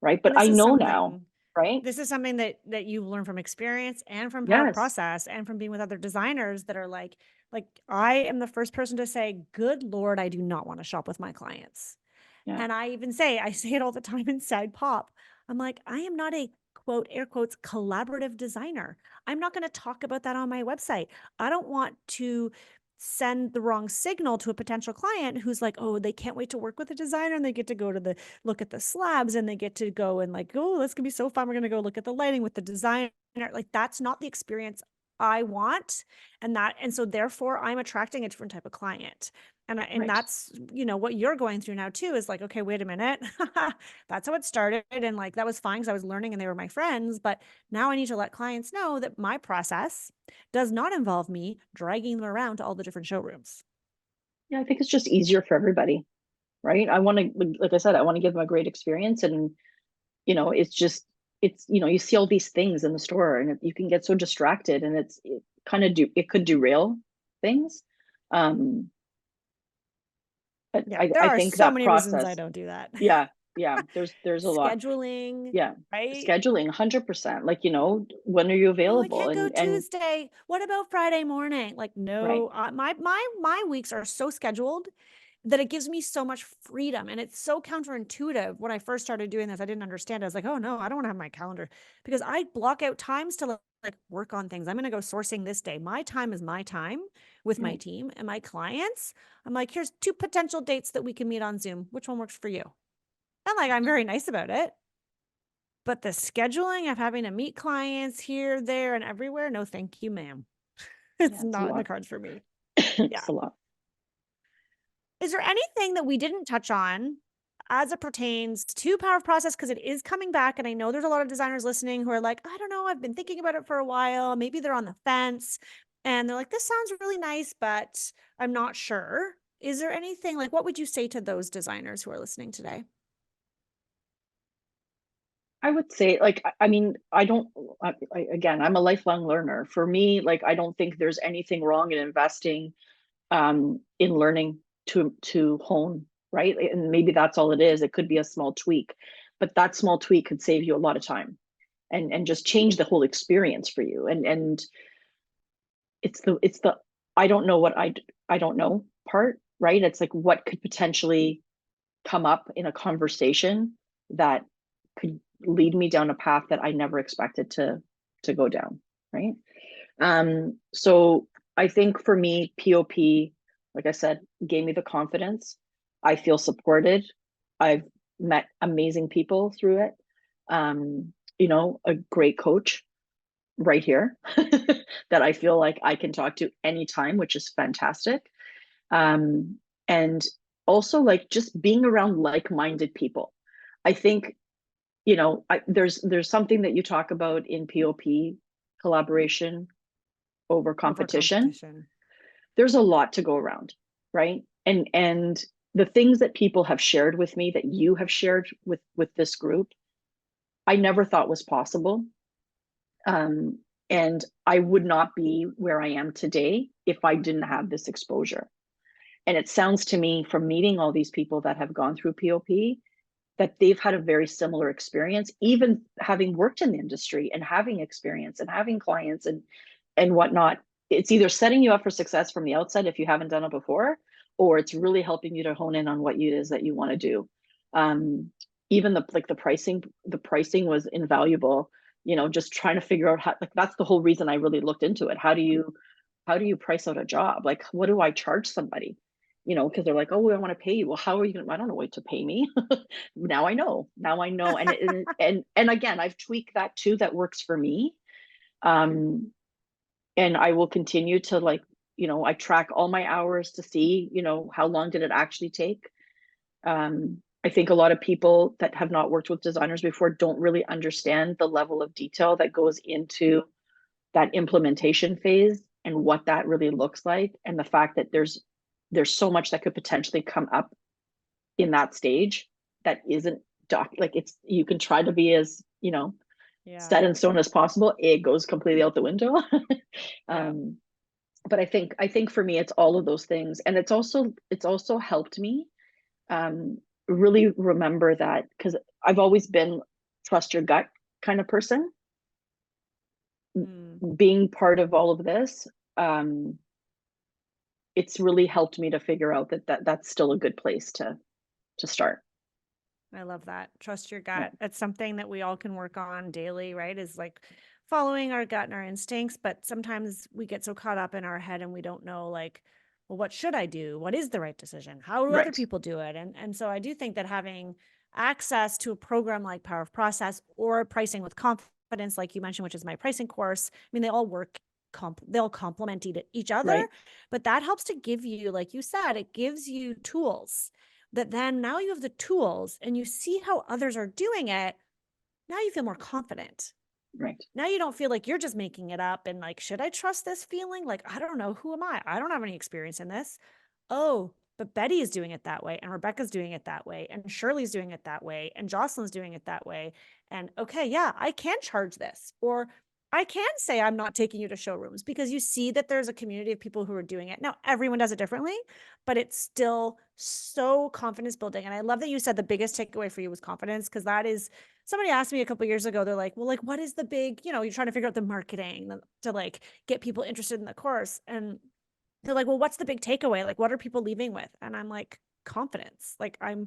right? And But I know now, right? this is something that you learn from experience and from Yes. process and from being with other designers that are like I am the first person to say, good Lord, I do not want to shop with my clients. Yeah. And I say it all the time inside Pop. I'm like, I am not a quote, air quotes, collaborative designer. I'm not going to talk about that on my website. I don't want to send the wrong signal to a potential client who's like, oh, they can't wait to work with a designer and they get to go to the look at the slabs and they get to go and like, oh, this can be so fun. We're going to go look at the lighting with the designer. Like, that's not the experience I want. And so therefore I'm attracting a different type of client. And Right. that's, what you're going through now too, is like, okay, wait a minute. That's how it started. And like, that was fine because I was learning and they were my friends. But now I need to let clients know that my process does not involve me dragging them around to all the different showrooms. Yeah, I think it's just easier for everybody, right? I want to, like I said, I want to give them a great experience. And, it's just, you see all these things in the store and you can get so distracted and it could derail things. Um, but Yeah. I, There I are think so that many reasons I process, don't do that. yeah, yeah, there's a lot. Scheduling, Yeah. right? Scheduling 100%. Like, when are you Oh, I available? can't go And Tuesday. What about Friday morning? Like, right. no, my weeks are so scheduled that it gives me so much freedom. And it's so counterintuitive. When I first started doing this, I didn't understand. I was like, oh no, I don't want to have my calendar because I block out times to like work on things. I'm going to go sourcing this day. My time is my time with my Right. team and my clients. I'm like, here's 2 potential dates that we can meet on Zoom. Which one works for you? And like, I'm very nice about it. But the scheduling of having to meet clients here, there, and everywhere, no, thank you, ma'am. It's Yeah, it's a not in the lot. cards for me. Yeah. It's a lot. Is there anything that we didn't touch on as it pertains to power of process? Because it is coming back. And I know there's a lot of designers listening who are like, I don't know, I've been thinking about it for a while. Maybe they're on the fence and they're like, this sounds really nice, but I'm not sure. Is there anything like, what would you say to those designers who are listening today? I would say, like, I mean, I don't, again, I'm a lifelong learner. For me, like, I don't think there's anything wrong in investing in learning to hone, right? And maybe that's all it is. It could be a small tweak, but that small tweak could save you a lot of time. and just change the whole experience for you. And it's the I don't know what I don't know part, right? It's like what could potentially come up in a conversation that could lead me down a path that I never expected to go down, right? So I think for me, POP, like I said, gave me the confidence. I feel supported. I've met amazing people through it. A great coach right here that I feel like I can talk to anytime, which is fantastic. And also like just being around like-minded people. I think, there's something that you talk about in POP, collaboration over competition. There's a lot to go around, right? And the things that people have shared with me, that you have shared with this group, I never thought was possible. And I would not be where I am today if I didn't have this exposure. And it sounds to me from meeting all these people that have gone through POP that they've had a very similar experience, even having worked in the industry and having experience and having clients and whatnot. It's either setting you up for success from the outside if you haven't done it before, or it's really helping you to hone in on what it is that you want to do. Even the pricing was invaluable. Just trying to figure out how, like, that's the whole reason I really looked into it. How do you price out a job? Like, what do I charge somebody? Because they're like, oh, I want to pay you. Well, how are you going to, I don't know what to pay me. Now I know. And again, I've tweaked that too. That works for me. And I will continue to I track all my hours to see, how long did it actually take. I think a lot of people that have not worked with designers before don't really understand the level of detail that goes into that implementation phase and what that really looks like. And the fact that there's so much that could potentially come up in that stage that isn't you can try to be as, set in stone as possible. It goes completely out the window. But I think for me, it's all of those things. And it's also helped me really remember that, because I've always been trust your gut kind of person. Being part of all of this, it's really helped me to figure out that's still a good place to start. I love that. Trust your gut. It's something that we all can work on daily, right? Is like following our gut and our instincts. But sometimes we get so caught up in our head and we don't know, like, well, what should I do? What is the right decision? How do other people do it? And so I do think that having access to a program like Power of Process or Pricing with Confidence, like you mentioned, which is my pricing course, I mean, they all work, they'll complement each other, but that helps to give you, like you said, it gives you tools that then now you have the tools and you see how others are doing it. Now you feel more confident. Right. Now you don't feel like you're just making it up and like, should I trust this feeling? Like, I don't know. Who am I? I don't have any experience in this. Oh, but Betty is doing it that way. And Rebecca's doing it that way. And Shirley's doing it that way. And Jocelyn's doing it that way. And okay, yeah, I can charge this. Or I can say I'm not taking you to showrooms, because you see that there's a community of people who are doing it. Now, everyone does it differently, but it's still so confidence building. And I love that you said the biggest takeaway for you was confidence, because that is, somebody asked me a couple of years ago, they're like, well, like, what is the big, you're trying to figure out the marketing to like get people interested in the course. And they're like, well, what's the big takeaway? Like, what are people leaving with? And I'm like, confidence. Like I'm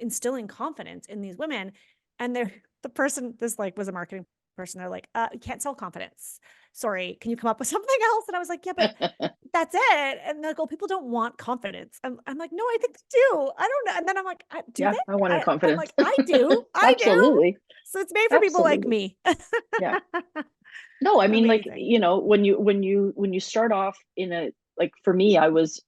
instilling confidence in these women. And the person, this like was a marketing person. They're like, you can't sell confidence. Sorry. Can you come up with something else? And I was like, yeah, but that's it. And they're like, well, people don't want confidence. I'm like, no, I think they do. I don't know. And then I'm like, do they? I wanted confidence. I'm like, I do. I Absolutely. do. So it's made for people like me. Yeah. No, I mean, amazing. like, when you start off in a, like, for me, there's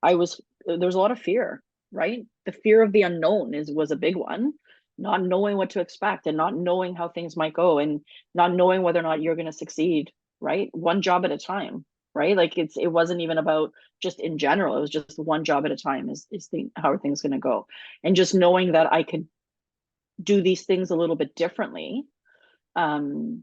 a lot of fear, right? The fear of the unknown was a big one. Not knowing what to expect and not knowing how things might go and not knowing whether or not you're going to succeed, right? One job at a time, right? Like it wasn't even about just in general. It was just one job at a time how are things going to go? And just knowing that I could do these things a little bit differently. And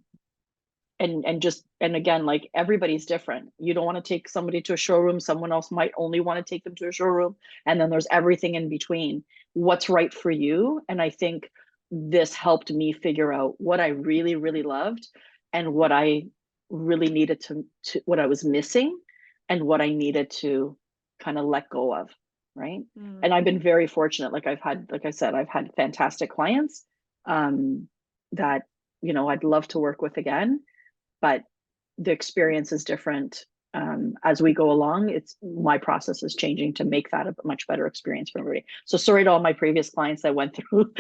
again, like, everybody's different. You don't want to take somebody to a showroom. Someone else might only want to take them to a showroom. And then there's everything in between. What's right for you? And I think this helped me figure out what I really, really loved and what I really needed to what I was missing and what I needed to kind of let go of. Right. And I've been very fortunate. Like like I said, I've had fantastic clients that, I'd love to work with again, but the experience is different. As we go along, my process is changing to make that a much better experience for everybody. So sorry to all my previous clients that went through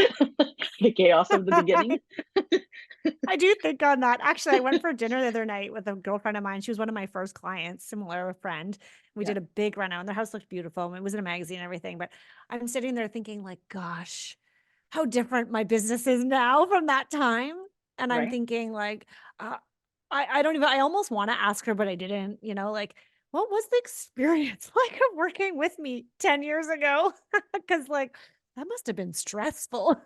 the chaos of the beginning. I do think on that. Actually, I went for dinner the other night with a girlfriend of mine. She was one of my first clients, similar, a friend. We did a big run out and their house looked beautiful. It was in a magazine and everything. But I'm sitting there thinking like, gosh, how different my business is now from that time. And I'm thinking like, I don't even, I almost want to ask her, but I didn't, like, what was the experience like of working with me 10 years ago? Because like, that must have been stressful.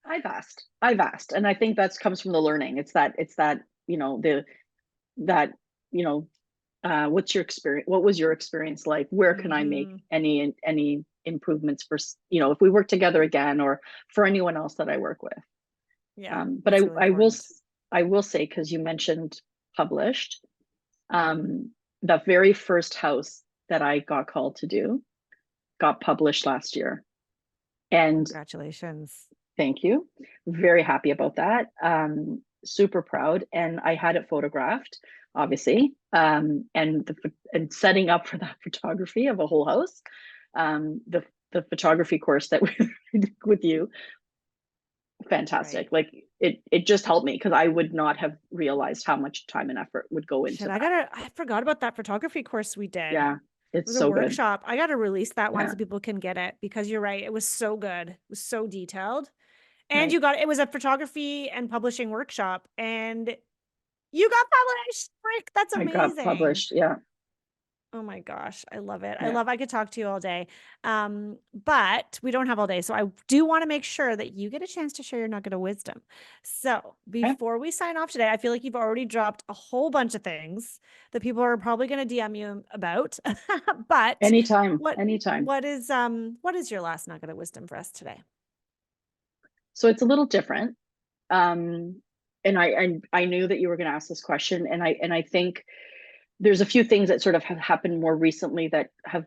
I've asked. And I think that comes from the learning. It's that, that, what's your experience? What was your experience like? Where can I make any improvements for, if we work together again or for anyone else that I work with? Yeah. But Really I will say, because you mentioned published, the very first house that I got called to do got published last year. And congratulations. thank you. Very happy about that. Super proud. And I had it photographed, obviously, and setting up for that photography of a whole house. The photography course that we did with you, fantastic. Like it just helped me because I would not have realized how much time and effort would go into that. I forgot about that photography course we did. Yeah, it was so a workshop. Good. I got to release that one so people can get it, because you're right. It was so good. It was so detailed. And it was a photography and publishing workshop, and you got published. Frick, that's amazing. I got published. Yeah. Oh my gosh, I love it. Yeah. I could talk to you all day. But we don't have all day. So I do want to make sure that you get a chance to share your nugget of wisdom. So before we sign off today, I feel like you've already dropped a whole bunch of things that people are probably going to DM you about. But anytime. What is your last nugget of wisdom for us today? So it's a little different. And I knew that you were going to ask this question, and I think there's a few things that sort of have happened more recently that have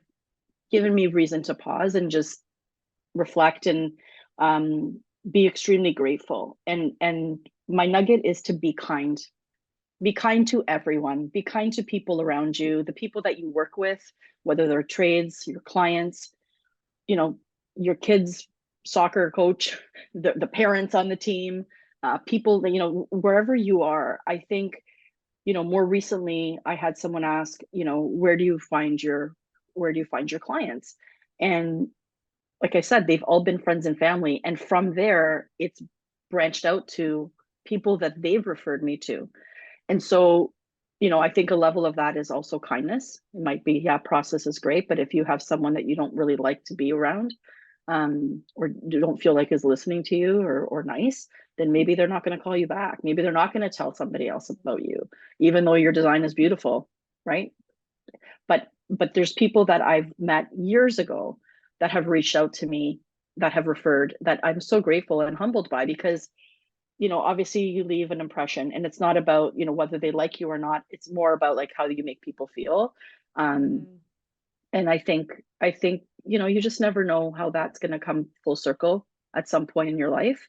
given me reason to pause and just reflect and be extremely grateful. And my nugget is to be kind. Be kind to everyone. Be kind to people around you, the people that you work with, whether they're trades, your clients, your kids' soccer coach, the parents on the team, people that, wherever you are. I think, more recently I had someone ask, where do you find your clients? And like I said, they've all been friends and family. And from there, it's branched out to people that they've referred me to. And so, I think a level of that is also kindness. It might be, process is great, but if you have someone that you don't really like to be around, or you don't feel like is listening to you or nice, then maybe they're not going to call you back. Maybe they're not going to tell somebody else about you, even though your design is beautiful, right? But there's people that I've met years ago that have reached out to me, that have referred, that I'm so grateful and humbled by, because obviously you leave an impression, and it's not about, whether they like you or not. It's more about like how you make people feel. And I think, you just never know how that's going to come full circle at some point in your life.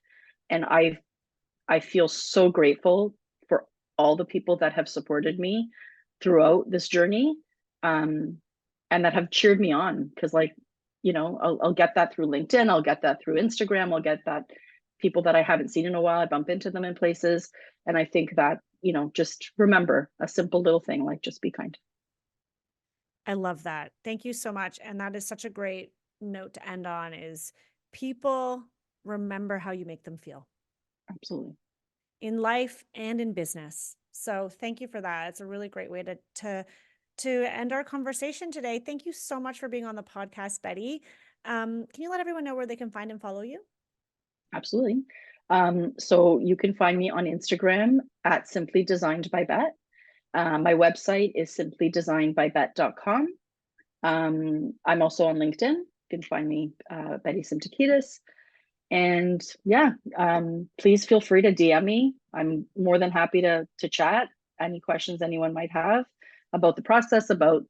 And I feel so grateful for all the people that have supported me throughout this journey, and that have cheered me on. Because I'll get that through LinkedIn. I'll get that through Instagram. I'll get that people that I haven't seen in a while. I bump into them in places. And I think that, just remember a simple little thing, like just be kind. I love that. Thank you so much. And that is such a great note to end on, is people remember how you make them feel. Absolutely. In life and in business. So thank you for that. It's a really great way to end our conversation today. Thank you so much for being on the podcast, Betty. Can you let everyone know where they can find and follow you? Absolutely. So you can find me on Instagram at Simply Designed by Bet. My website is simplydesignedbybet.com. I'm also on LinkedIn. You can find me, Betty Simtikidis. And yeah, please feel free to DM me. I'm more than happy to chat. Any questions anyone might have about the process, about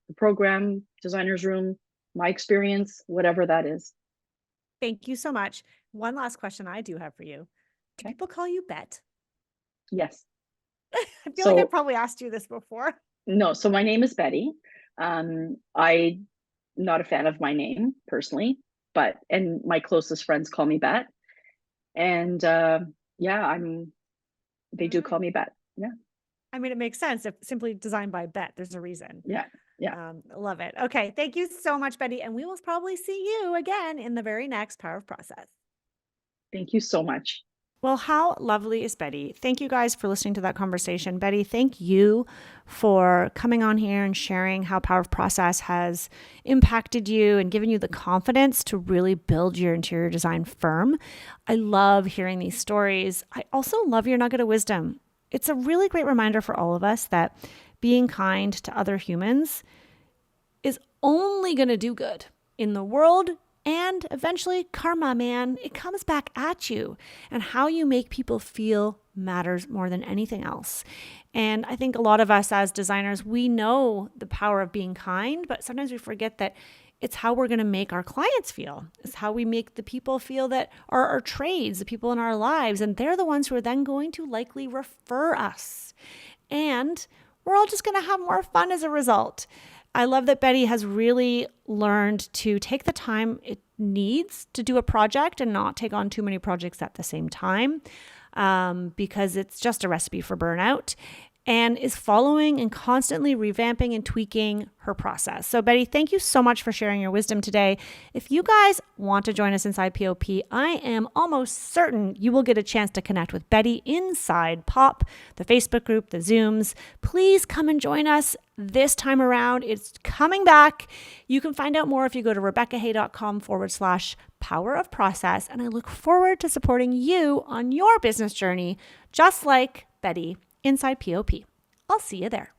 the program, designer's room, my experience, whatever that is. Thank you so much. One last question I do have for you. Do Okay. people call you Bet? Yes. I feel like I've So probably asked you this before. no, so my name is Betty. I'm not a fan of my name personally, and my closest friends call me Bet. And yeah, they All do call right. me Bet. Yeah. I mean, it makes sense. If simply designed by Bet, there's a reason. Yeah. Yeah. Love it. Okay. Thank you so much, Betty. And we will probably see you again in the very next Power of Process. Thank you so much. Well, how lovely is Betty? Thank you guys for listening to that conversation. Betty, thank you for coming on here and sharing how Power of Process has impacted you and given you the confidence to really build your interior design firm. I love hearing these stories. I also love your nugget of wisdom. It's a really great reminder for all of us that being kind to other humans is only going to do good in the world. And eventually, karma, man, it comes back at you. And how you make people feel matters more than anything else. And I think a lot of us as designers, we know the power of being kind, but sometimes we forget that it's how we're going to make our clients feel. It's how we make the people feel that are our trades, the people in our lives. And they're the ones who are then going to likely refer us. And we're all just going to have more fun as a result. I love that Betty has really learned to take the time it needs to do a project and not take on too many projects at the same time, because it's just a recipe for burnout, and is following and constantly revamping and tweaking her process. So Betty, thank you so much for sharing your wisdom today. If you guys want to join us inside POP, I am almost certain you will get a chance to connect with Betty inside POP, the Facebook group, the Zooms. Please come and join us this time around. It's coming back. You can find out more if you go to rebeccahay.com/power of process. And I look forward to supporting you on your business journey, just like Betty inside POP. I'll see you there.